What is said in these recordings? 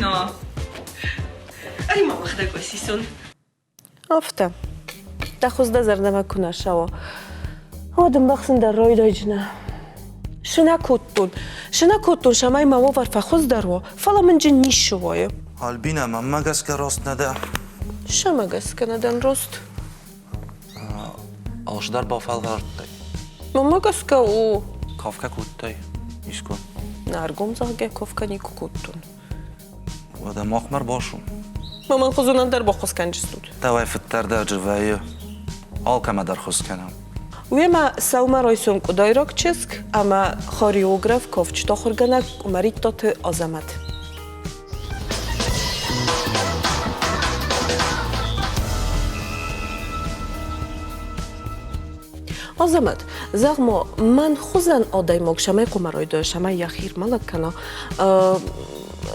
Альбина! Али мама хадагой сисон. Афта. Тахузда зардама кунашао. Одам бахсында ройдойджна. Шинакуттун шамай мамо варфа хуздаро. Фала менджин нишшувое. Альбина, мамагаска рост нада. Шамагаска надан рост. Алшдар ба фалварттай. Мамагаска у. Кавка куттай. Ишко. Наргом заге ковка нику куттун. Вада махмар башу. Маман хузунан дар бахус канчистуд. Давай фиттар дар джавайы. Алкама дар хусканам. Уема саума ройсум кудайрок ческ, ама хореограф ковчто хургана умариттоты азамат. Азамат, загмо ман хузан одай мог шамай кумарой дой шамай яхир малаккана.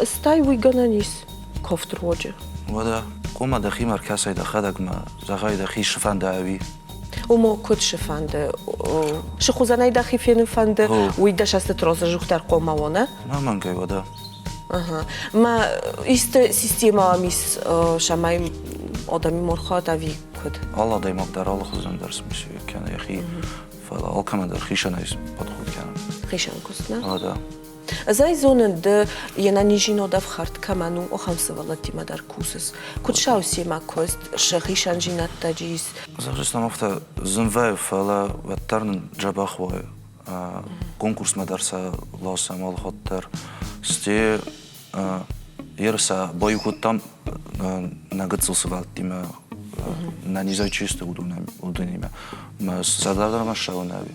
Стай уйгана нис кофт роджи. Вада кума дахи маркасай дахадагма загай дахи шифанда ави. Умо куд шифанде. Шихузанай дахи фену фанде уйда шастет роза жухтар комавона. Мамангай вада. Ага. Ма ист система мис шамай одами морхат ави куд. Алла дай мог дар алла хузан дарс миши кана яхи фала алкама дар хишанайс подход канам. Хишан кустна. Вада. Зай зонен де яна нижино дав харт каману охамсавалати мадар кусес. Куд шауси ма кост шахишан жинат таджис. Захристам афта зинвай фала ваттарн джабахвай. Конкурс мадарса лоса малхоттар. Сте ерса бойкоттам нагыцылсы валтима на низай чисто удунима. Ма садардарма шаунави.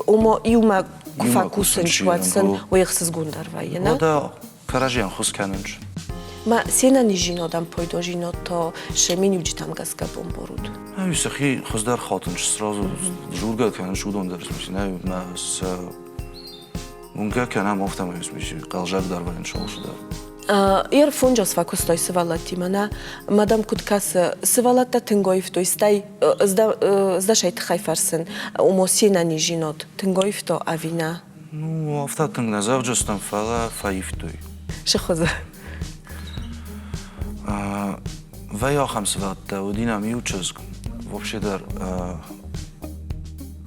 Умо иума факусен чуатсен уехсыз гундарвай, на? Вода каражиан хусканынч. Ма сена нижино дам пойдожино то шемини уджитам газка бомборуд. Висахи хуздар хатынч сразу журга каныч удон дарс миши. Ма с унга канам офтам миши. Қалжак дарван шолшудар. Ер фунджос факустой сывалатимана, мадам куткас сывалатта тынгоев, то есть тай сдашайт хайфарсен, умо сена нижинот, тынгоев то авина. Ну, афта тынгна завджастан фала фаифтой. Шихоза. Вай ахам сыватта, удина миучезг, вообще дар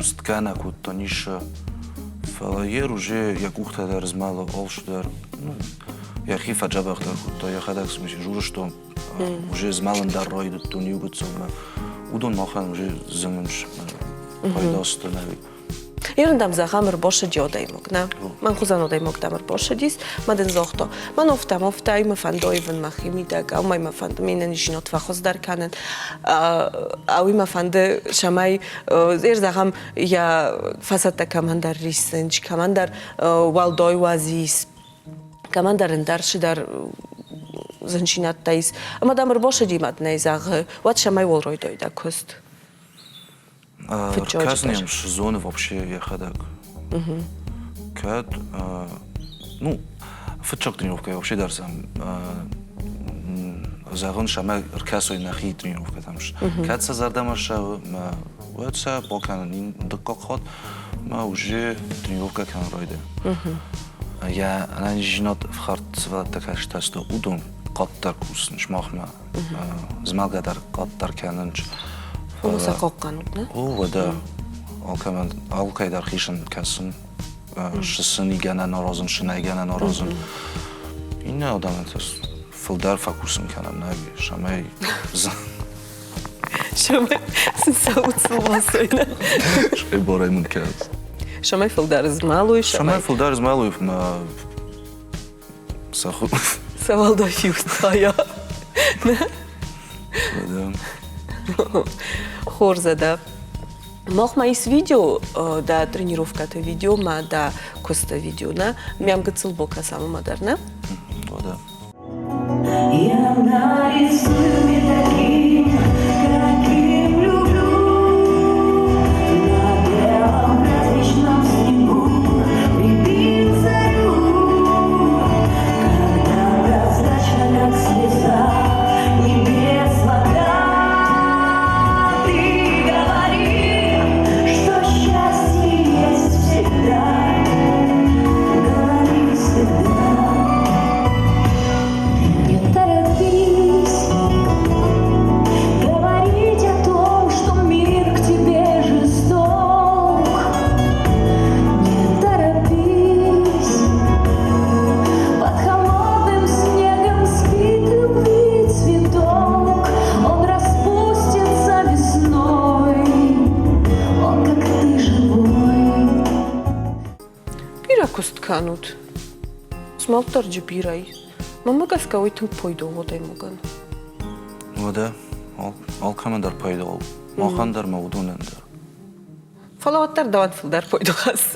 сткана кутта ниша, фала ер уже якухта дар змала олшудар, яхи фаджабах дар кутта, яхадакс миши, жура что уже змалан дар ройдут, то не угодцовна, удон махан уже зымынш, пайдаста нави. Ерндам загамер боше диодай мог, на? Ман хузан одай мог дамер боше дис, маден зохто. Ман офта има фандоивен махимидаг, ау има фанд менен жинот фахоздар канен, ау има фанде шамай, ер загам я фасата камандар рисенч, камандар валдой вазис, камандарен даршидар зенчинат таис. Ама дамер боше димат нейзаг, ват шамай волройдой да кост. Рассказываем сезоны вообще я ходак. Кат, ну, футчок тренировка вообще дарсам. Загон шамай рассказывай на хит тренировка там ж. Кат сазардамаша, вот са покан нин докок ход, ма уже тренировка кан ройде. Я на нижнот в харт свала такая что удон каттар курсын шмахма. Змалгадар каттар канынч. Улуса қоққанып, не? Вода. Алкайдар хишан касын. Шысын игана наразын, шына игана наразын. Инне адам етес. Фылдар факусын канам, наби. Шамай... Шамай син сауцыл басойна. Шай бараймын каз. Шамай фылдар змалуй, Шамай фылдар змалуй на... Саху... Савалда фюстая. Вода. Хорзада. Мохма из видео, да, тренировката видео, ма да коста видео, на мям гацыл бока само мадарна. Вода. Я нарисую таким, каким люблю. На белом праздничном снегу прибил зарю. Когда прозрачно, как слеза, небес вода. Счастье есть всегда, говори всегда. канут. Смалтар джибирай. Мама гаскавай тун пойдо водай моган. وده алкамын дар пайда ол. Махан дар мавдунен дар. Фалаваттар даван филдар пойдо хас.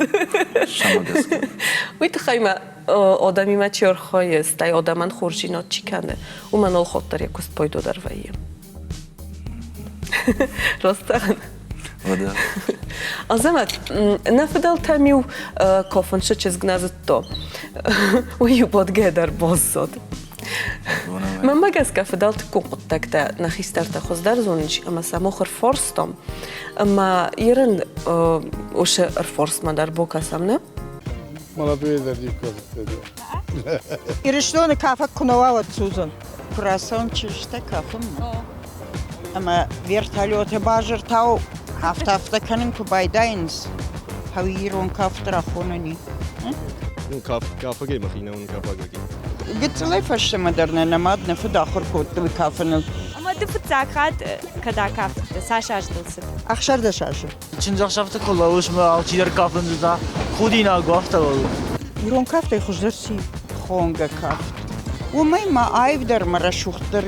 Шамагаска. Уйт хайма одами ма чор хоест, ай одаман хуржинот чикане. У ман ол хоттар якост пойдо дар вайем. Ростан. وده Азамат, нафидал тамиу кофан шечез гназат то. Уйу подгедар боззод. Мама гаска фидал тукуттакта на хистарта хоздар зонич, ама само хрфорстом. Ама ирен уше рфорст мадар бокасам, не? Молодые дадиков. Ir što kafa kunovao Suzan. Kurasam çişte kafam. Ama vertalyote bajar tao hafta kanın kubaydayız. Haviron kaftra khonani. Kafa gehen, mach ich noch einen Kafa gehen. Gitslay fashta madarna namad nafa dakhir kottu kafanı. Ama de futsakat kada kafte saşaj dılsın. Akhshar da shashi. چند شفته کلاوش ما آتیار کافن دیده خودی نگفته بود. Iron kafta khujdarsi khonga kaft. وماي ما ايفدر مره شوختر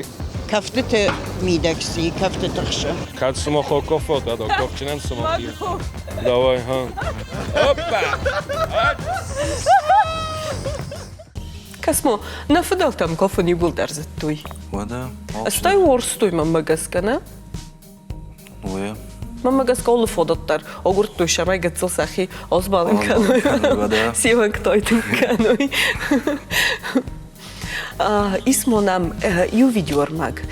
كفتة ميدكسي كفتة تخشى. Kad smo hokofo, da kofčinem smo ti. Давай, ha. Опа! Касмо, нафидал там кофан юбул дар заттуй. وده Стай ворстуй мама гаска, не? ويا Мама гаска олу фодоттар. Огурттуй шамай гацыл сахи озбалын каной. وده Сиван ктойтын каной. Исмонам ю видеормаг.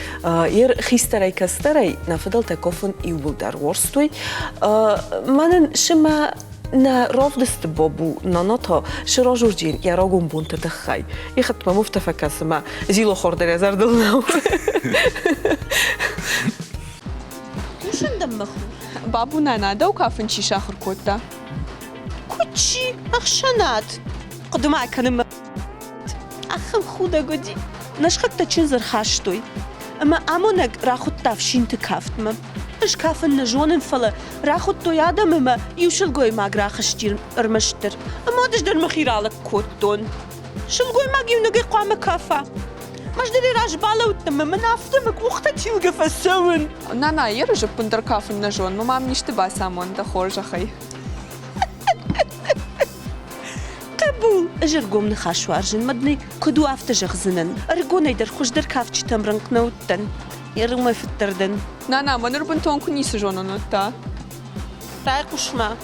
Ер хистарай кастарай нафидал та кофан юбул дар ворстуй. Манен шима на ровдست бобу нанато широжурджин ярогун бунта тахай. Ихат ма муфтафакасма зило хордер язардылнау. Uşundam mı? Babu nana da o kafın çişe ahır kotta. Kuchi, akhshanat. Quduma kanım. Akhım khuda godi. Nashqat chinzar khashtoy. Ama amonak rakhut tafshin tkaftma. Ish kafın najonen fala. Rakhut toyadam ama yushil goy mag rakhshtir irmashtir. Ama dajdan makhiralak kotton. Shil goy mag yunagi qama kafa. Majdari rajbala utma manaftamak waqtat yulga fasawan. Nana yer jib bunlar kafın najon. Mamam nişti basamon da horja khay. قبول اجر قوم نخاش وارجن مدني كدو افتجغ زنن ارقوني در خوش در كافتش تمرنق نوتن يرغم في التردن Nana manır bun tonku nisi jonon ta. رايق وشما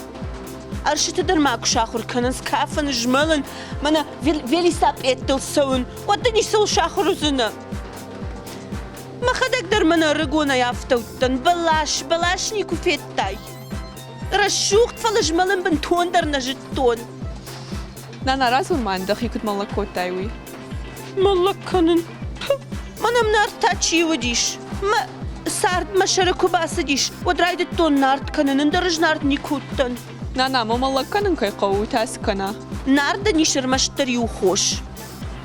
ارشت در ماكو شاخر كننس كافن جملن منا فيلي ساب اتل سون ودني سو شاخر زنا ما خدك در منا رقونا يافتوتن بلاش نيكو فيتاي رشوقت فالجملن بنتون در نجتون Nana razun man da hikut malla kottaywi. ملكنن ما نمنار تاتشي وديش ما سارد ما شركو باسديش ودرايد التون نارد كنن درج نارد نيكوتن Nana mamalla kanın kay qawu tas kana. نارد نيشر مشتري وخوش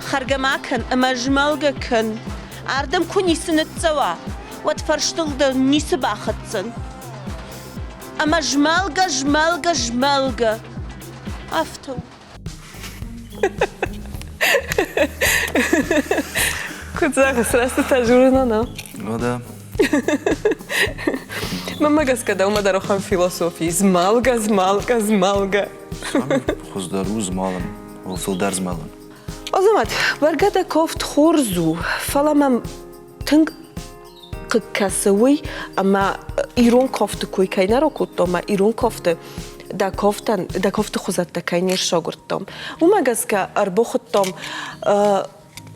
خرجة معكن اما جمالجا كن عردم كوني سنة سوا وتفرشتل ده نيس باختسن اما جمالجا افتو Кудзага сраста та журна, на. وده Мама гаска да ума дарохан философии. Змалга. خزدارو زمالن وفلدار زمالن Азамат, баргада кофт хорзу. Фаламам тынг касави, ама ирон кофт кой кайнаро куттома ирон кофт да кофт хузатта кайнер шогурттом. Ума гаска арбохуттом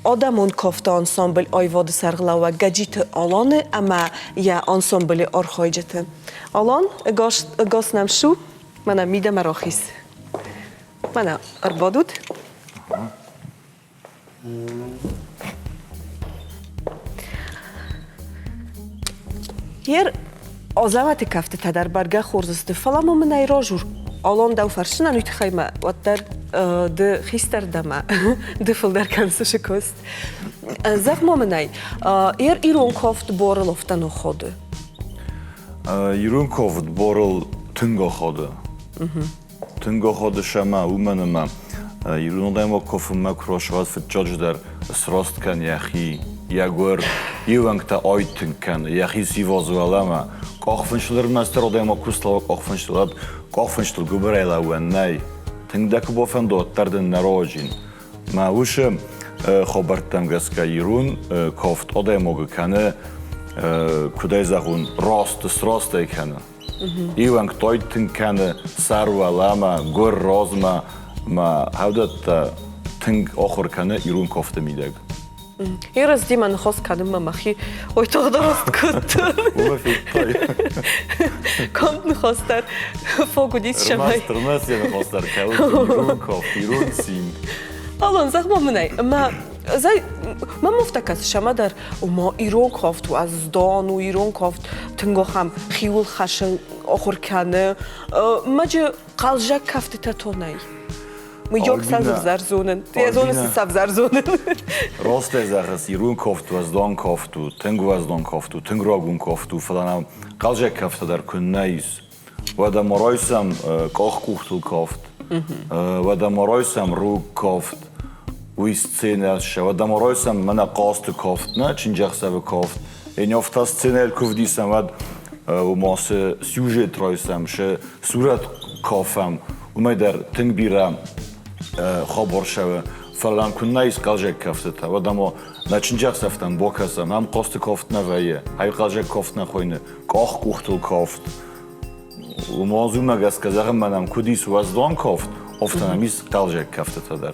Одамон кофта ансамбл айводы сарғлауа гаджиты аланы, ама я ансамбли архайжыты. Алан, гас нам шу, мана мида марахис. Мана арбадут. Ер азамати кафты тадар барга хорзысты. Фаламу мана иражур. Алан дау фаршина нույт хайма. Ваттар de gisterdama de filderkanse kost. Zeg maar mij, Ironkhoft borrel of dan nog hadden? Ironkhoft borrel tungo hadden. Tungo hadden shama umanama ایرون دایم کافم مکروشات فتجاج در سراست کن یخی یگور یوانگ تا آیتن کن یخی سیواز ولما کافنشلر مستر دایم کوسلا کافنشل گبرایلا و نه تنگ دک بافن دوتردن نراجین ما وش خبرتم گس که ایرون کافت آدم موگ کنه کدای زغون راست کنه ایوانگ تایتن کنه سر و لما گور رازما ما هودت تنگ آخر کنه ایرون کافته میدگ. یه دی من خواست کنم مخی وی تو درست کد. کامت نخواستر فوقودیس شمای. رمز یه نخواستر که ایرون کافت ایرون سیم. الان زخم منای ما مفتکس شما در ما ایران کافت و از دان و ایران کافت تنگو هم خیول خشن آخر کنه مجه قلجک کافت تتونای ما یک سال زرزونن یه زون سب زرزونن راست زخس ایران کافت و از دان کافت و تنگو از دان کافت و تنگ راگون کافت و فلان قلجک کافت در کنایز و در مرایسم کاخ کوختل کافت و در مرایسم رو کافت وی سцена شود دم رایسم من قاست کافت نه چنجخ سب کافت این افتا سцена کوفدیسم ود و ماس سوژت رایسم شه صورت کافم و می در تنگ بیرم خبر شود فلان کن نیست قلجک کافت تا و دم نه چنجخ سفتن باکسم هم قاست کافت نویه های قلجک کافت نخوینه کاخ کوختل کافت و موضوع مگس که زخم منم کدیس و از دان کافت افتانم ایست قلجک کافت تا در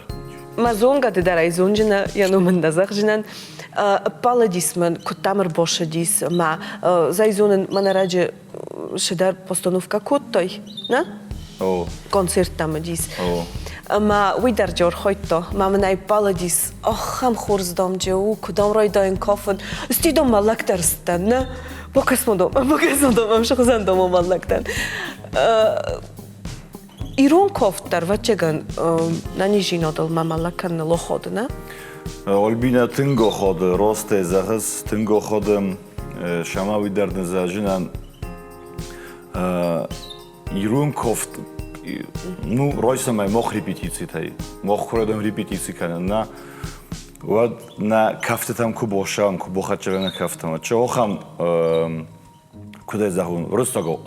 ما زونگاده در ایزونجنا یا نومن دزخجنن پالدیس من کتامر باشدیس ما زایزونن من راجع شدار постановка کوتای نه؟ کنسرت там دیس. ما ویدر جور خیلی ما منای پالدیس آخام خورزدام جو کدام رای داین کافن استیدم مالک درستن نه؟ بکسمدم امشو خزندم مالک دن. ایران کافت در وچگان ننیجین آدل مملکن لخود نه؟ البینه تنگو خود راست زخص تنگو خودم شما ویدر نزاجنن ایران کافت نو رایسم ای مخ ریپیتیسی تایی مخ کردم ریپیتیسی کنن نه و نه کفتم کو باشم کو بخچگان کفتم چه آخم کدای زهون رستگو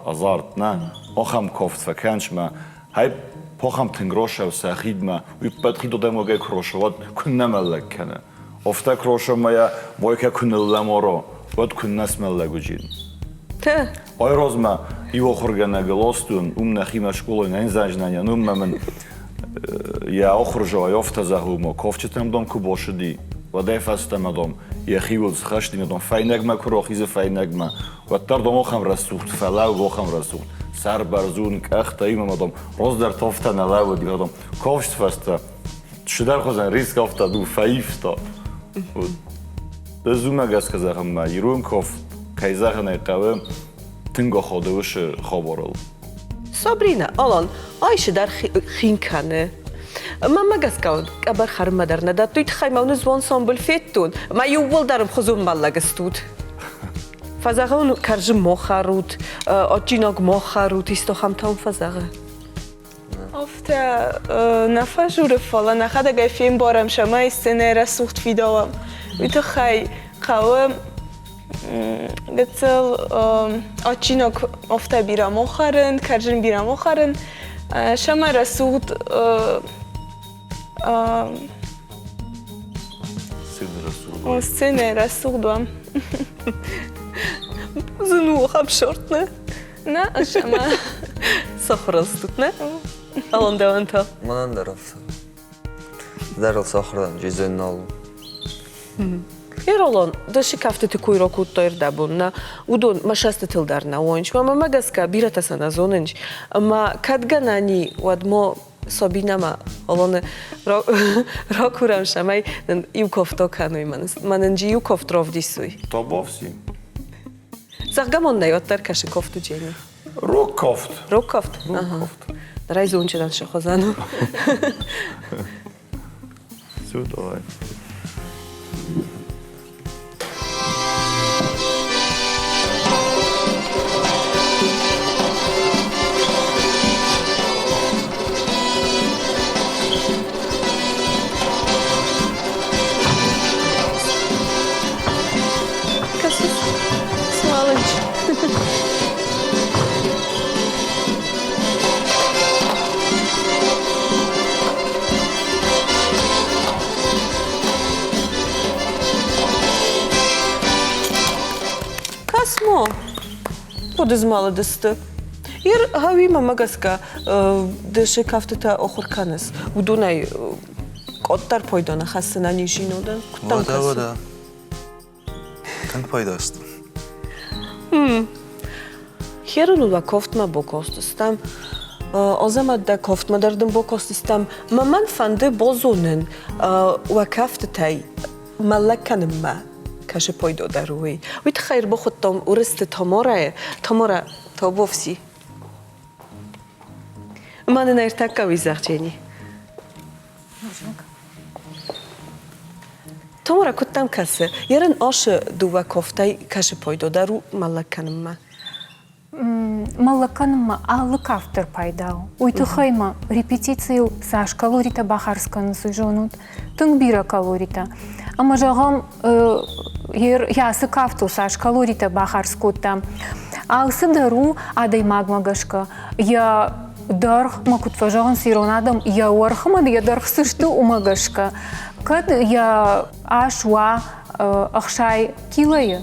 آزارد نه آخم کافت فکنش ما های پاخم تنگروشه و سخید ما وی بدخی دادم وگه کروشه ود کن نملک کنه افتا کروشه ما یا باید که کن لمارو ود کن نسملگو جین آی روز ما ایو خورگنه گلاستون نخیم شکولای نه این زنجنه نوم من یا آخر جای افتا زهو ما کافچتم دام کو باشدی و دای فستم دام یا خیول خشتی ندام فاینگ ما کرو خیز فاینگ ما و تر دام آخم رسوخت فلاو آخم رسوخت سر برزون کخت ایم مادام روز در تافته نلاو دیگه دام کافشت فسته شدر خوزن ریسک افته دو فایفتا دزوم گس که زخم ما ایرون کاف که زخم نقوه تنگا خوده وش خبرال سابرینا الان آیش در خین کنه ما مگس کود ابر خرم در نداد توی تخیم اون زوان سامبل فیتون ما یوول درم خزون بلگستود فزاغون کرجم مخارود آتیناگ مخارود ایستو هم تام فزاغه افته نفجور فالا نخده گای فیلم بارم شما استنه رسوخت فیداوام ویتو خی قوام گتل آتیناگ افته بیرم مخارن کرجم بیرم مخارن شما رسوخت استنه رسوخت دوام زنو خب شورت نه؟ نه شما سخرستت نه؟ الان دوان تا منم درل سخردم جزن نالو الان داشتی کافت تکوی را کود تایر دبون نه ودون ما شست تل در نوانج ما مگس که بیرت اصلا زوننج ما کدگنانی ود ما سابینا ما الان را کورم شمای یو کافتا کنوی من انجی یو کافت راف دیسوی تا بافسی زغگمان نیاتر کشی کافت جینی روک کافت روک کافت در ای زون چدن شخوزنو زود آی malınç. Kasmo. Podezmala dısты. Jer havi mamagaska dășe kafteta oxurkanes. Udunai qottar poydona xasına nişinodan. Vada. Tank paydast. Hierunulva koftma bokostistam. O zaman da koftma dardım bokostistam. Maman fandı bozonen wa kaftetay malakanim ma. Kaşı poydo darui. Uyt xayr boxottam uriste Tamora tabovsi. Mane na irtakka vizarcheni. Tamora kuttam kası. Yarın aşı duva koftay kaşı poydo daru malakanim ma. Малаканыма аллык автор пайдау. Уйтыхайма репетицию саш калорита бахарсканы сужонут. Тың бира калорита. Ама жағам ясы кафту саш калорита бахарскутта. Алсы дару адай магмагашка. Я дарх макутва жағын сиронадам. Я уархама я дарх сышты умагашка. Кад я ашва ахшай килая.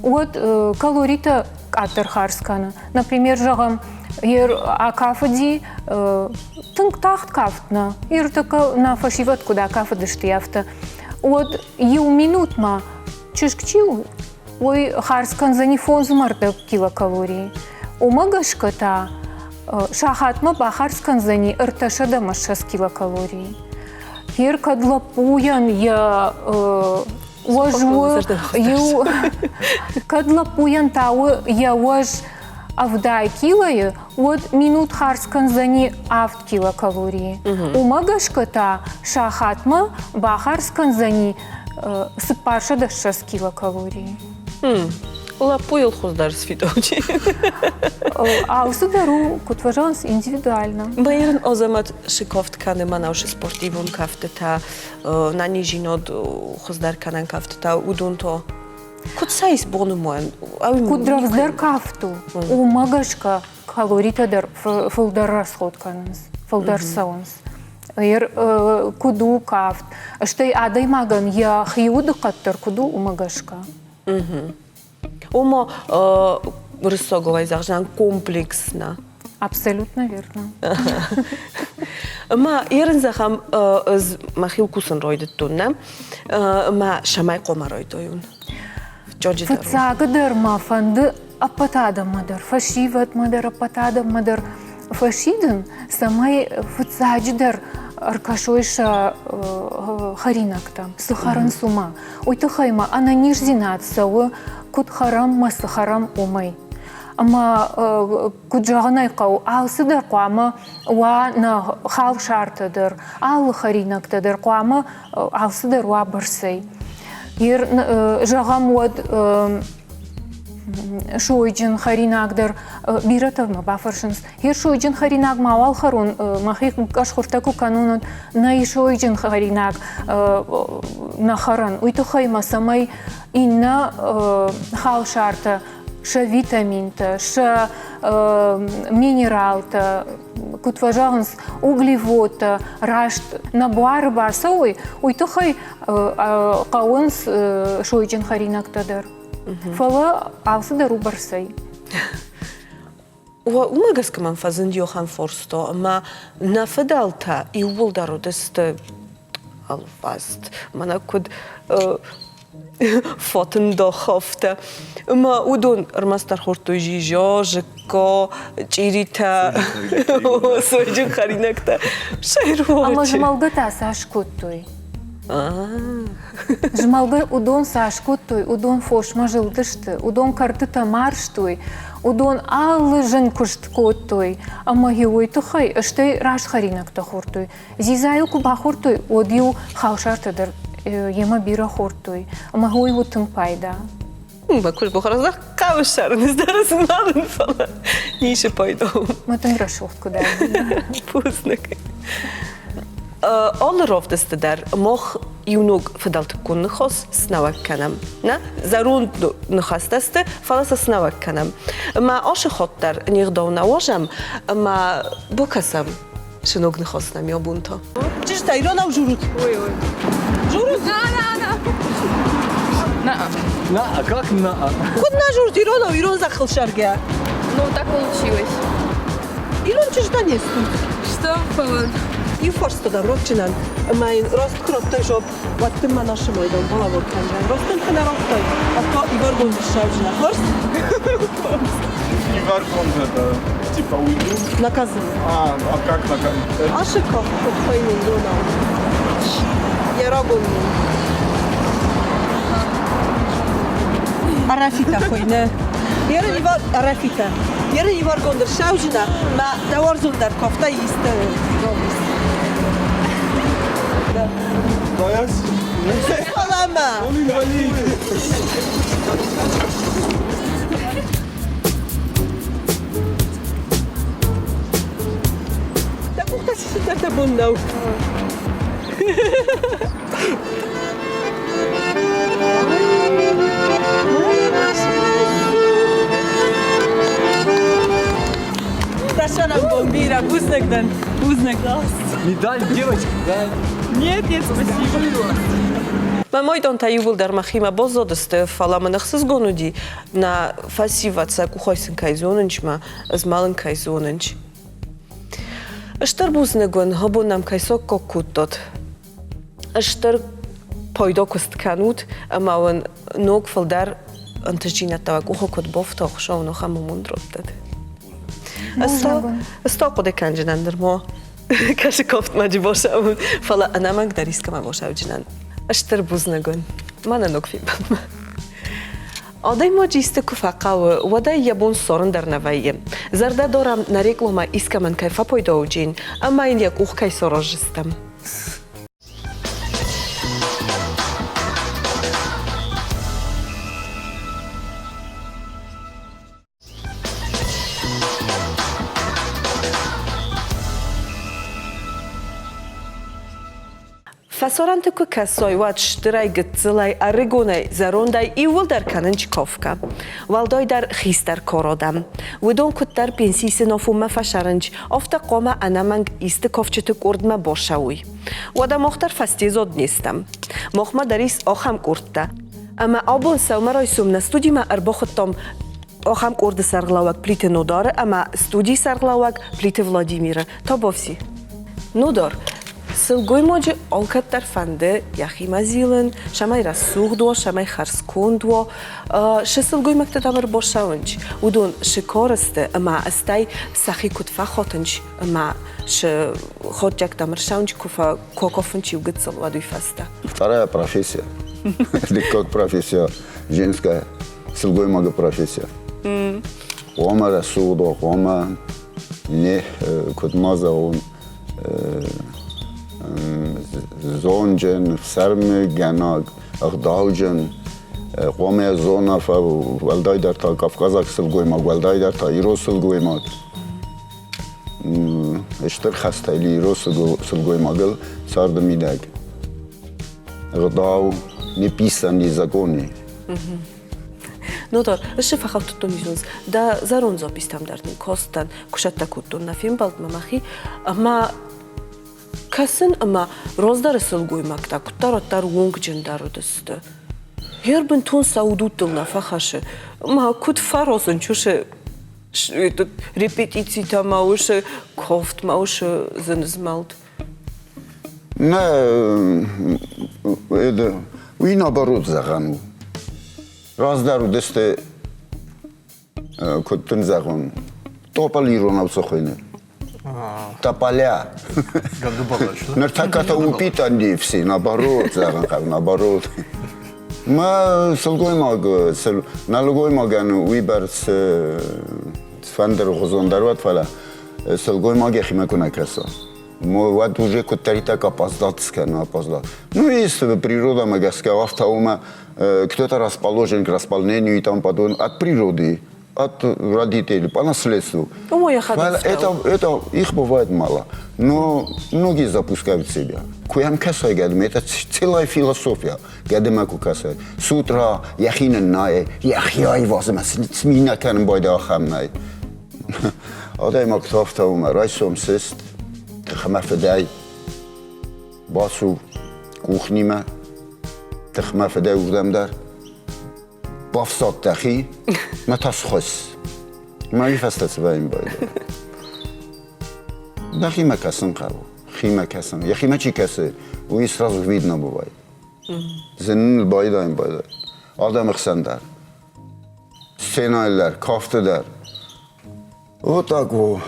Вот калорита Атырхарсканы. Например, жағам ер акафади тынк тахт кафтна. Ер така на фашиват куда акафады штиявта. Вот ю минутма чешкчил, ой харскан за нефон змарта килокалории. Умагашката шахатма бахарскан за ни ырташа дамашас килокалории. Ер кадлапуян я Ожу, кадла пуян тауы я ож авдай килое, вот минут харскан зани авт килокалории. Умагашката шахатма бахарскан зани сыпарша дашас килокалории. Лапуил хуздар свидочи. А усудару кутважанс индивидуально. Байран озамат шикофт кане манауш спортивон кафтета на нижинод хуздар канан кафтета удунто. Кутсайс бонумоен. Кудравздар кафту. Умагашка калорита дар фулдар расход кананс. Фулдар саунс. Ер куду кафт. Штай адай маган я хиуду каттар куду умагашка. Ома рысоговай захжан комплексна. Абсолютно верно. Ма ерен захам махил кусан ройдет тунна. Ма шамай кома ройдоюн. Фацагадыр ма фанды апатада мадар. Фашиват мадар апатада мадар. Фашидын самай фацаджидар аркашойша харинакта. Сахаран сума. Уйтахайма ана нижзинат сауы кут харам масы харам умай. Ама кут жағанай қау алсыдар қуамы уа на хал шартыдыр, ал харинактыдыр қуамы алсыдар уа барсай. Ер жағам уад шойджин харинагдыр биратавма бафаршынс. Ер шойджин харинаг мауал харун махик кашхуртаку канунут на и шойджин харинаг на харан. Уйтухайма самай инна хал шарта, ша витаминта, ша минералта, кутважанс углевода, рашт набуар барсауй, уйтухай кауынс шойджин харинагдыдыр. Фала алсыдару барсай. Умагаска ман фазын Йохан Форсто, ама на федалта и улдару десте алваст. Мана куд фотен дохофта. Ама удон армастар хорту жижо, жеко, чирита, сойджин харинакта. Шайру. Ама жмалгата сашкуттуй. Жмалгы удон сашкуттуй, удон фошма жылдышты, удон картыта марштуй, удон аллы жын кушткоттуй, ама геой тухай, аштай раш харинакта хортуй. Зизаю куба хортуй, одил халшартыдыр, ема бира хортуй, ама геой утын пайда. Бакуш бухараздах кавышарын издарасын мадын фала. Нише пайдау. Матын рашуhtku derdi. Пуснак. Оллеров дестедер, мох юнук фадалт кун нхос снавак канам на зарунд нхастасте фаласа снавак канам ма ош хоттар нигдовна вожам ма бокасам шинук нхос нам ёбунто Чишта Ирона ужурут. Ой. Журут? На, а как на? Куда журут Ирона? Ирон захыл шарге. Ну, так получилось. Ирон чишта не студ. Что, Павел? И форс туда ротчинан. Майн рост кроттой жоп. Вот ты ма наши мой дом была вот канжан. Ростен хана роттой. А то Ивар гонзер шаужина. Форс? Ивар это типа уйду. Наказан. А как наказан? Ашиков, какой не донал. Я рогун. Арафита хойне. Ярın Ivар Arafita. Yarın Ivar Gondar Şavcına ma davar zundar kofta iste. Dayas. Salama. Da kuhta sisi da bundav. Прощанам бомбира, бузнагдан, бузнагдан. Медаль, девочка, да? Нет, спасибо. ма мойдон таювул дар махима бозодасте фаламанахсыз гонуди на фасиваца кухойсын кайзонынчма аз малын кайзонынч аштар бузнагон хабунам кайсок коккуттот аштар пойдо кустканут амаун ног фалдар антажинатава кухокот бофтох шоуно хамумундроттад Сто коде канжинан дермо каши кофт маджи бошам фала анаманг дарискама бошав джинан аштар бузнагон мана нокфибам Адай маджисте куфақау вадай ябун сорын дар навайе зарда дорам на реклама искаман кайфа пойдоуджин ама ин як ух кай сорожистам Фасоранте ку касой ват штырай гыцылай арыгонай зарондай и вулдар канынчковка. Валдой дар хистар кородам. Выдон куттар пенсиси нофума фашарынч, офта кома анаманг исты ковчеты курдма бошауй. Вада мохтар фастизод нестам. Мохма дарис охам куртта. Ама абун саумарой сумна студима арбохоттом охам курды сарглавак плите Нудары, ама студий сарглавак плите Владимира. То бовси. Нудар. Сылгой моджи олкаттар фанды яхи мазилын, шамай рассухдуо, шамай харскундуо, ше сылгой мактадамыр бошавынч. Удун ше корысты, ама астай сахи кутфа хотынч, ама ше хотяк дамыр шаунч куфа коковынч югыцыл вадуй фаста. Вторая профессия. Легко профессия женская, сылгой мага профессия. Ома рассухдуо, ома не кутмаза он زونجن سرم گناگ اخدالجن قوم زونا ف ولدای در تا کافکازاک سلگوی ما ولدای در تا ایرو سلگوی ما اشتر خستایلی ایرو سلگوی ما گل سرد میدگ اخداو نپیسن نیزگونی Нодор, ше фахав тутун изунз, да зарон запистам дартин костан, кушатта куттун на фильм балт мамахи, ама Касын ама роздары сылгуй макта, куттар уонг джендару дысты. Ербін тун саудуттылна фахашы, ама кут фарозын чушы репетиции тама ушы кофт ма ушы зынызмалд. Не, это уй наоборот загану. Раздару дысты куттын загон. Топал ирона всохойны. Тополя. Нартаката упитанди все, наоборот, наоборот. Мы сылгой маг, налогой маган уйбарс фандер гозондарват фала. Сылгой маги химекуна краса. Мы вот уже кутари так опоздал, опоздал. Ну есть природа магаская, автоума, кто-то расположен к располнению и там подобное от природы. от родителей по наследству. это Это их бывает мало. Но многие запускают себя. Куям касай гадим, это целая философия. Гадимаку касай. С утра яхинен нае, яхьяй вазма, смина канен байда ахамнай. Адам актафта ума, райсом сест, тхмафедай, басу, кухнима, тхмафедай угдамдар. Бафсат тахи, ما تسخص ما يفستت باين بايد да хима касан қаву хима касан я хима чи касы и сразу видно бывает зенн байдаин байда адам ихсандар сценайлар кафтадар вот так вот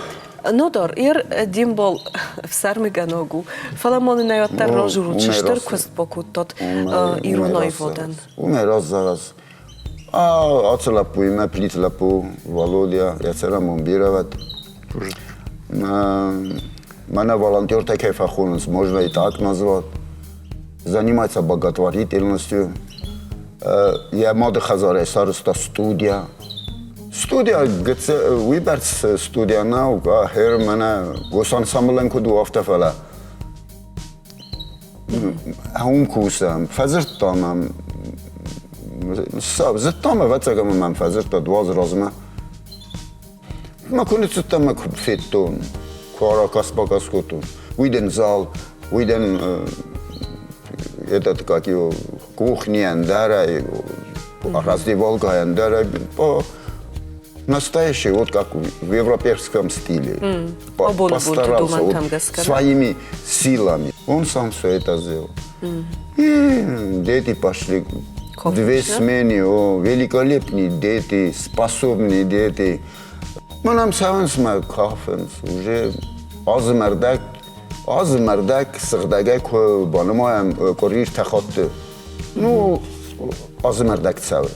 Нодор, Димбол в Сармиганогу, Фаламони на Йоттар Рожуру, Чештер Квест Покутот, Ируной Воден. Умер зараз. Ацелапу, имя Плитлапу, Володя, я цера Мумбироват. Меня волонтер такой фахунус, можно и так назвать. Занимается благотворительностью. Я мода хазаре староста студия. Студия, выберц студия наука, хер меня госан самленку ду автофала. Хум кусам, фазерт тамам. زتامه وقتی من منفذر تا دواز رازمه ما کنید زتامه فیتون کارا کسب کس کتون ویدن زال ویدن этот как его кухня андара раздевалка андара по настоящий вот как в европейском стиле постарался вот, своими силами он сам все это сделал и дети пошли две смены, великолепные дети, способные дети. Мы нам савансма кафенс уже азмердак сырдага ко банамаем кориш тахатты. Ну азмердак цавы.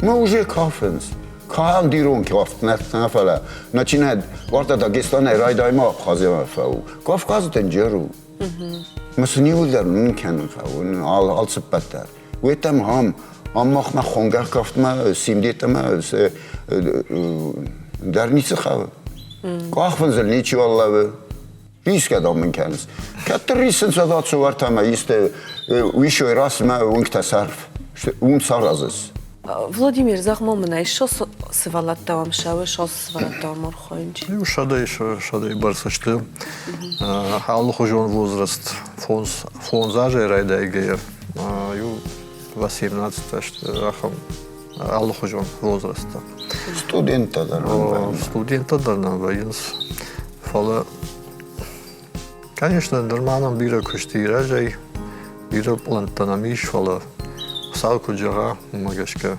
Мы уже кафенс. Каан дирон кафт нафала. Начинает варта Дагестана райдайма хазема фау. Кавказ тенджеру. Мы сунивулдар мумкин фау. Алсыпаттар. ویتم هم ما خونگر کافتم سیمدیتم در نیست خواه کاخ فنزل نیچی والله به بیس کدام من کنس کتر ریسن صدات سوارتم ایست ویشوی راست ما اون تصرف اون سال ازش Владимир, захмомна, что свалаттавам шавы, что свалаттавам орхоинчи? Ну, шадай барсашты. Аллахужон возраст фонзажа райдайгея. 18 ахам Аллахужон возраста. Студента дарнам военс. Фала. Конечно, нормально бира куштира жай. Бира плантанамиш фала. Салку джага магашка.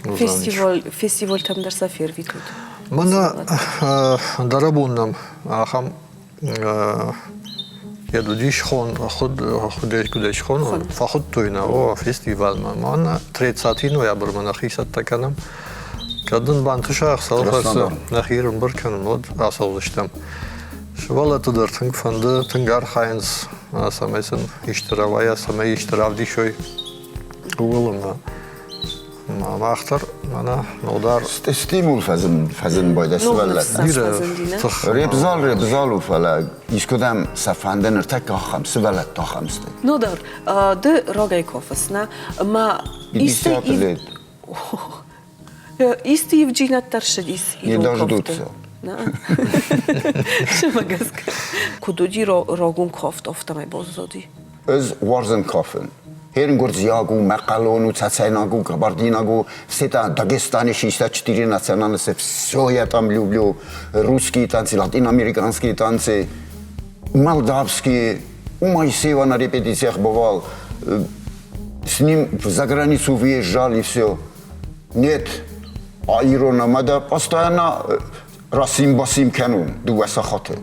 Фестиваль там дар сафер витут. Мана дарабуннам ахам Ядудиш хон худеш хон фахуд тойна о фестиваль мана 30 ноябрь мана хисат таканам кадын бантышах салфасы нахирым бір каным вот асалыштам швала тудартын фанды тынгар хайнс самайсын иштиравая самай иштиравди шой улыма махтар мана нодар стимул фазен байдас валла ребзал уфала искодам сафанден артак ахам свала тахамст нодар д рогайкофсна ма исти евджинат таршидис не дождутся шмагаска кудуди рогун кофт офтамай бозоди از وارزن کافن هرین گرزیاگو مقالونو цацайнагу кабардинагу все это Дагестане 64 национальности все я там люблю русские танцы латиноамериканские танцы молдавские у Моисеева на репетициях бывал с ним за границу выезжал и все нет а Ирона надо постоянно расим-басим канун дуэса хоте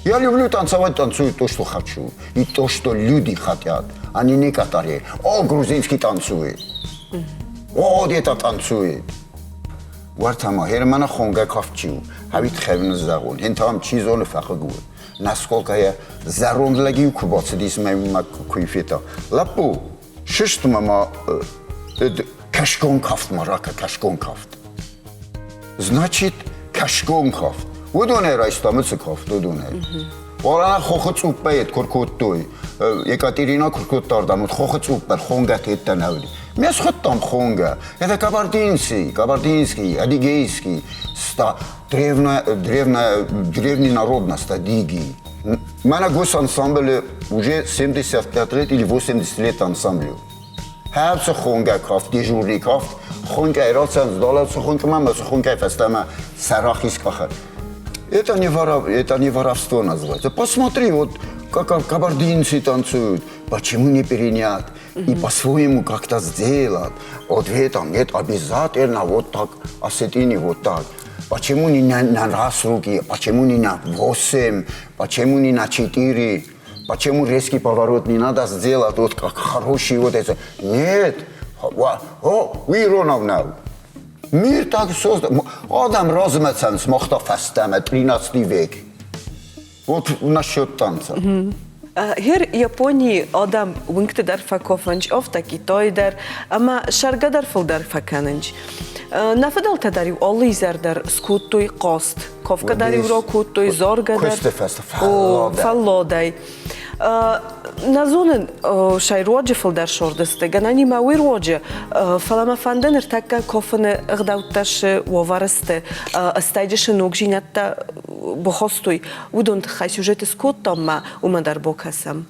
Я люблю танцевать, танцую то, что хочу. И то, что люди хотят. Они не которые. О, грузинский танцует. О, это танцует. Вартама, хермана хонга кафчу. Хавит хевн загон. Хентам чизон фахагу. Насколько я зарондлаги кубацы дис мема куйфета. Лапу, шесть мама кашкон кафт марака, кашкон кафт. значит, кашком хафт. Удонер айстамыцы хафт, удонер. Орана хохот уппает куркуттой. Екатерина куркуттардамут хохот уппер хонгат еттанавли. Мяс хоттам хонга. Это кабардинский, адигейский, древний народность адигии. У меня госансамбль уже 75 лет или 80 лет ансамблю. Хабса хонга кафт, дежурный кафт, хонга ирацан сдала, хонга мама, хонга фестама сарахис кахар. Это не воровство называется. Посмотри, вот как кабардинцы танцуют, почему не перенять и по-своему как-то сделать. Ответа нет, обязательно вот так, осетины вот так. Почему не на раз руки, почему не на 8, почему не на 4, почему резкий поворот не надо сделать вот как хороший вот это. Нет, we run out now. Мир так создан. Адам разумеется, смогта фастаме 13 век. Вот насчет танца. Her Японии адам винктедар факофанч офтаки тойдар, ама шаргадар фулдар факананч. Нафадал тадари олизардар скутуй кост. Ковка дари урокутуй зоргадар. Фаллодай. Назонен шай роджи фулдар шордасте. Ганани мауи роджи. Фалама фанден ртака кофане гдаутташ воварасте. Астайджеше ногжинатта бохостуй. Удонт хай сюжеты скуттамма умадар бокасам.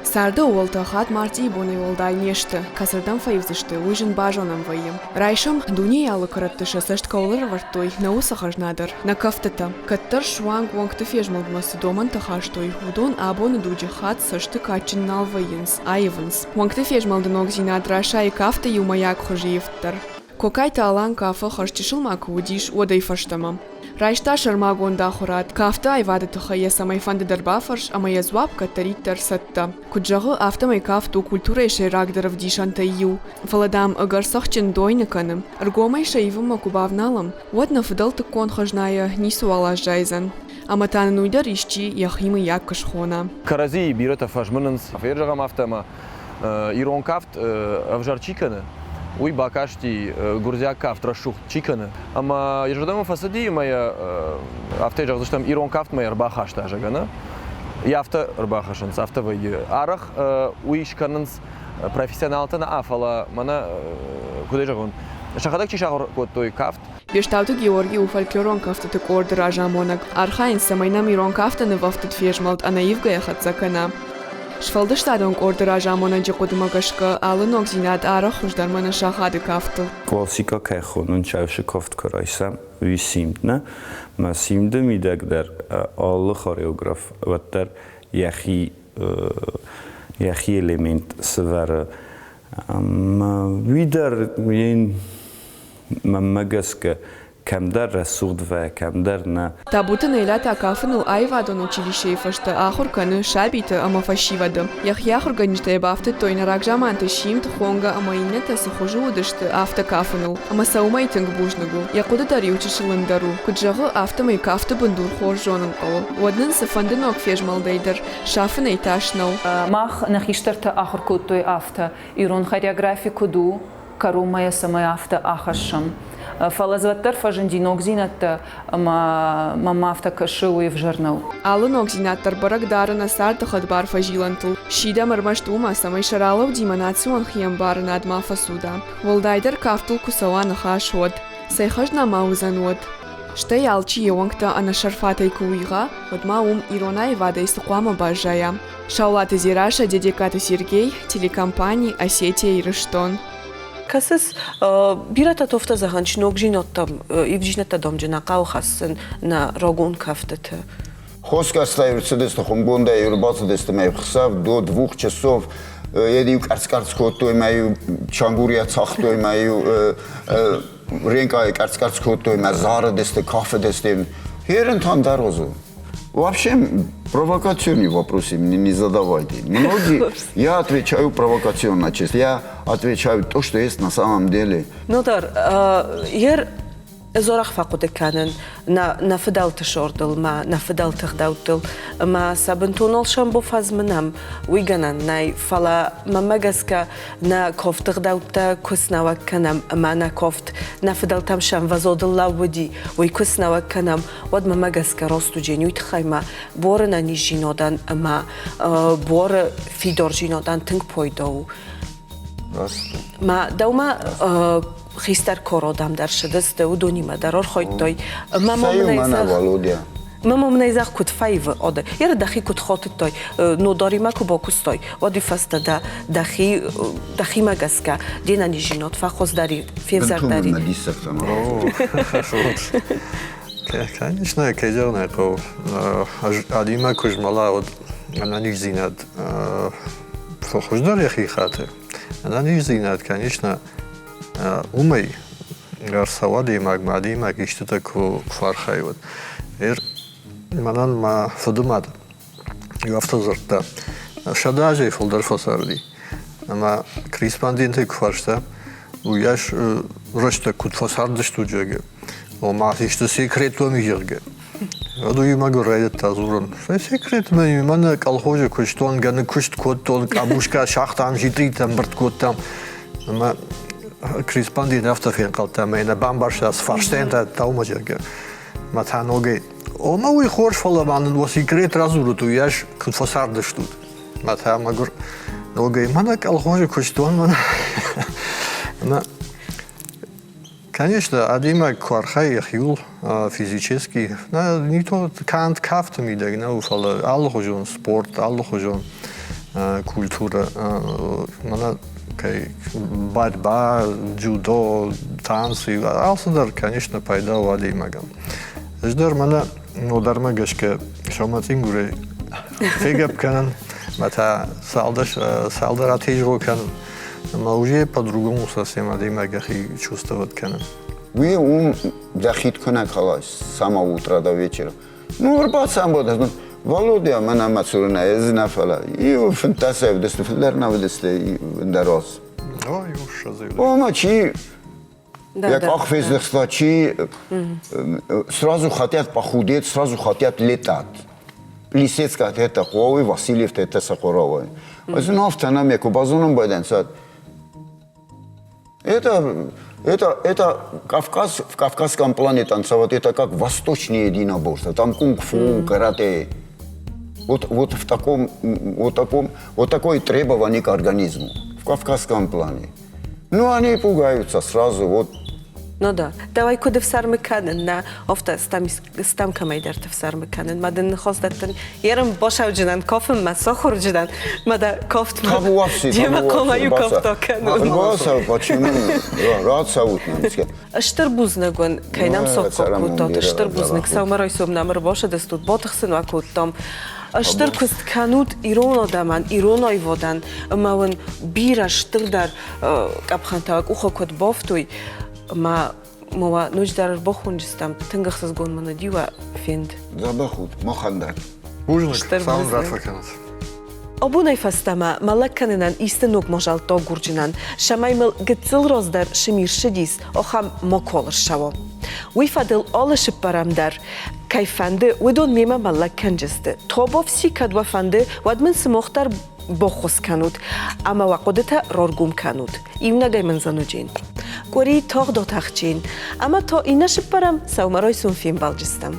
Sarda oğultaxat marti iboni olday neşti. Kasırdan fayvzıştı, uyjın bajonam vayım. Rayşam dunyalı kırattışı sışt kovlar vartoy, na usahajnadır. Na kaftata. Kattır şuang wangtı fejmalgması doman tahaştoy. Udon abonu ducixat sıştı kaçın nalvayins, ayıvins. Wangtı fejmaldın ogzinat raşay kafta yumayak xojiyiftar. Kokayta alan kafa xarçışılmak udiş oday faştamam. Raișta șărmagon da hurat, kafta ai vadă tăhăie să mai fan de dărbafărș, a mai ezwap cătăritter sătta. Cu jăgă afta mai kaftu cultură și rag dărăvdișan tăiu. Vălădam agar săhcin doinăcănăm. Argomai șaivăm mă cu bavnalam. Od na fădăl tăcon hăjnaia nisu ala jaizan. Amatan nu dărișci, iahimă iac cășhona. Carazi birătă făjmânâns, aferjăgam afta mă, iron kaft avjarcicănă. Уй бакашти гурзяк кафт рашух чиканы. Ама ежедневно фасади моя автежах заштам ирон кафт моя рбахаш тажагана. Яфта рбахашанс автовый арах уишкананс профессионалтана афала мана кудежагон. Шахадак чишагор той кафт. Бештауту Георгий у фольклорон кафтаты корды ражамонак. Архайн самайнам ирон кафтаны вафтат фежмалт анаивгая хатсакана. Шфалдыштадонг ордера жамона жиқудмагашка алын огзинат ара хуждармана шахады кафтыл. Классика кайхонун чавши кафт карайсам висимдна. Ма симды мидагдер аллы хореограф ваттар яхи элемент сывары. Видар ен мамагаска камдар расуд ва камдар на. Табутын эйлата кафынул айвадон училище фашты ахурканы шабиты ама фашивады. Яхяхур ганишты бафты тойнарак жаманты шимт хонга ама иннета сухужу удышты афта кафынул. Ама саумайтынг бужнагу. Якуды дари учишылындару. Куджагы автамай кафты бындур хор жонын қол. Однын сыфандынок фежмалдайдыр. Шафын эйташнау. Мах нахиштарта ахуркуттой афта. Ирон хореографику ду. Карумая самай афта ахашам. Фалазваттар фажындин огзинатта мамафта кашылы в журнал. Алын огзинаттар барагдарын асар тахадбар фажилантыл. Шида мармаштума самай шаралов диманацион хиям барын адма фасуда. Волдайдар кафтул кусауан хашод. Сайхажна маузанод. Штай алчи евангта ана шарфатай куига, одма иронай вада истуқвама бажая. Шаулаты Зираша, дедикаты Сергей, телекомпании Осетия и Рыштон. Касыс бирата тофта заганч ногжиноттам ивжинатта домжина қауқасын на рогун кафтата. Хоска ставится десто хомгонда и рыбаться десто май хсав до 2 часов. Еди карцкарц котой маю чангурия цахтой маю ренка карцкарц котой май зара десто кафе десто. Херен там дорозу. Вообще провокационные вопросы мне не задавайте. Многие, я отвечаю провокационно, честно. Я отвечаю то, что есть на самом деле. Нотар, ер زورخ فقد كانن نا فدلت شوردل ما نا فدلت خدوتل ما سبنتونل شنبو فاز منام ويجنن ناي فلا ما مجسك نا كفت خدوتا كسنا وكنم ما نا كفت نا فدلتم شن وزودل لاودي ويكسنا وكنم ود ما مجسك راستو جنيو تخيما بورنا نيجينودان ما بور في دورجينودان تنك بويدو ما دوما خيستر كورودام در شدست و دونی مدارور خویتوی ماما منیزخ کد فایو آده یه دخی کد خاطر توی نوداری ما کو باکوستوی ودی فست دا دخی مگسکا دینا نیجینات فخوز داری فیزر داری کنیش نه که جا نه کو عدیما کج ملا و انا نیج زیناد فخوش داری خی خاطر انا نیج زیناد کنیش نه умай гарсавади магмади магиштата ку фархайвад манан ма фудумад юафтозарта шадажи фолдар фасарди ама криспандинте куфаршта уяш рошта кут фасардыш туджеге ома иште секрету мигерге аду юмагу райдат тазурун секрет мен мана колхоза куштон ганы кушт коттон кабушка шахтам житритам бирткоттам ама Krispandin afterfilmkalta men bambarsas farstenta taumajage matanoge oma ui khorsfala man was secret razuru tu yash kun fasardış tut matamagur noge mana колхозе куштон man ama конечно адима квархай хил физически никто can't кафт мидаг на уфала алхожон спорт алхожон культура мана борьба, дзюдо, танцы, алсадар, конечно, пайда вали магам. Ждар мана нодарма гашка шоматингуре фигап канан, мата салдар атежго канан. Но уже по-другому совсем адима гахи чувствовать канан. Вы захит кана халас с самого утра до вечера. Ну, рбат сам будет. Володя, мене мацурина, я знафала. І фантазія вдесте, федерна вдесте, і вдерос. Ой, уж заявляю. Ома, чи, як ахвезлихства, чи сразу хотят похудеть, сразу хотят летать. Лисецка это ховый, Васильев это Сахаровый. Ну, автоном, як базоном байден сад. Это Кавказ, в кавказском плане танцевать, это как восточное единоборство. Там кунг-фу, карате. Вот такое требование к организму в кавказском плане. Ну, они пугаются сразу, вот. Ну да. Давай куда в сармыканен на офта стам камайдерте в сармыканен. Маден хоздаттан ерем бошауджинан кофем ма сохурджинан. Мада кофт ма. Дема комаю кофтоканен. Баса, почему? Рад саутнам. Штырбузнагон кайнам соккутот. Штырбузник саумарой сумнамыр боша дестут ботахсын вакуттом. Штыркуст канут ироно даман, ироной водан. Маван бира штырдар капхантавак ухокот бофтуй. ما نوج در بخون جستم تنگخ از گون من دیوا فیند. زبخود ما خندر. بوجنک سام رات فکنات. ابو نیفستما ملک کنن ایستنوک مجال تا گورجنان شمایمل گتزل روز در شمیر شدیس آخام مکولر شوا. وی فدل آلش پرام در کیفنده ودون میما ملک کنجسته. توباف سی کد و فنده ودمن سمختر بخوس کنود اما وقودتا رارگوم کنود. ایونا گیمن زنوجین. کوری تاغ دو تاخچین اما تا اینش پرم سومرای سون فیلم بالجستم.